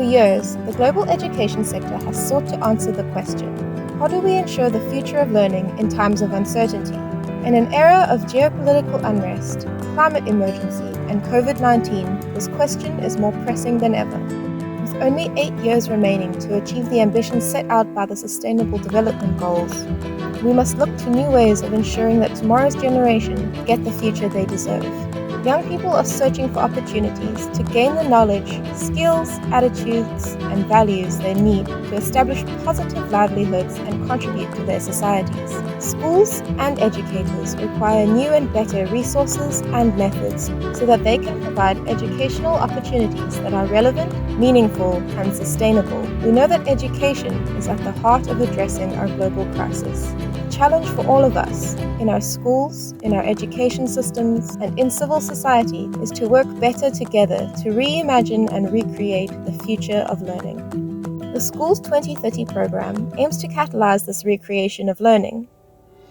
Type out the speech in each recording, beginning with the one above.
For years, the global education sector has sought to answer the question, how do we ensure the future of learning in times of uncertainty? In an era of geopolitical unrest, climate emergency, and COVID-19, this question is more pressing than ever. With only 8 years remaining to achieve the ambitions set out by the Sustainable Development Goals, we must look to new ways of ensuring that tomorrow's generation get the future they deserve. Young people are searching for opportunities to gain the knowledge, skills, attitudes, and values they need to establish positive livelihoods and contribute to their societies. Schools and educators require new and better resources and methods so that they can provide educational opportunities that are relevant, meaningful, and sustainable. We know that education is at the heart of addressing our global crisis. The challenge for all of us, in our schools, in our education systems, and in civil society, is to work better together to reimagine and recreate the future of learning. The Schools2030 program aims to catalyze this recreation of learning.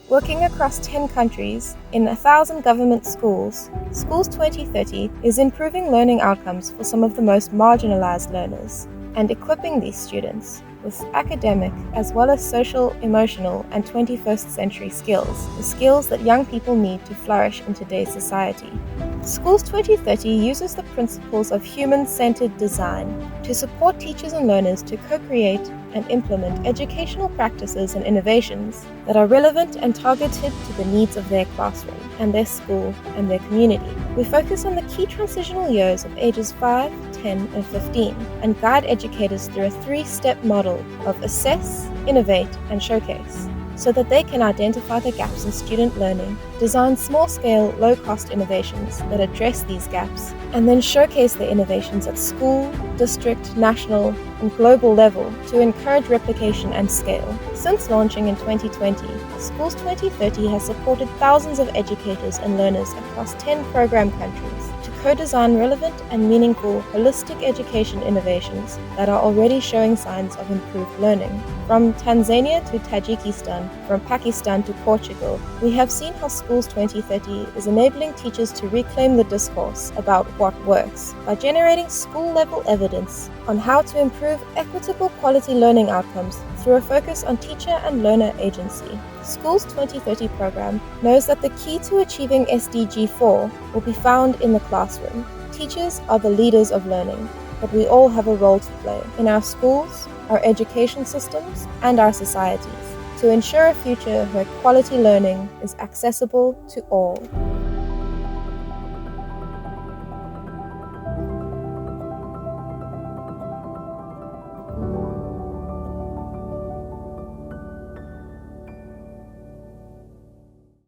Working across 10 countries, in 1,000 government schools, Schools2030 is improving learning outcomes for some of the most marginalized learners and equipping these students with academic as well as social, emotional, and 21st century skills, the skills that young people need to flourish in today's society. Schools2030 uses the principles of human-centered design to support teachers and learners to co-create and implement educational practices and innovations that are relevant and targeted to the needs of their classroom and their school and their community. We focus on the key transitional years of ages 5, 10, and 15 and guide educators through a 3-step model of assess, innovate, and showcase, so that they can identify the gaps in student learning, design small-scale, low-cost innovations that address these gaps, and then showcase their innovations at school, district, national, and global level to encourage replication and scale. Since launching in 2020, Schools2030 has supported thousands of educators and learners across 10 program countries to co-design relevant and meaningful holistic education innovations that are already showing signs of improved learning. From Tanzania to Tajikistan, from Pakistan to Portugal, we have seen how Schools2030 is enabling teachers to reclaim the discourse about what works by generating school-level evidence on how to improve equitable quality learning outcomes through a focus on teacher and learner agency. Schools2030 program knows that the key to achieving SDG 4 will be found in the classroom. Teachers are the leaders of learning, but we all have a role to play in our schools, our education systems, and our societies to ensure a future where quality learning is accessible to all.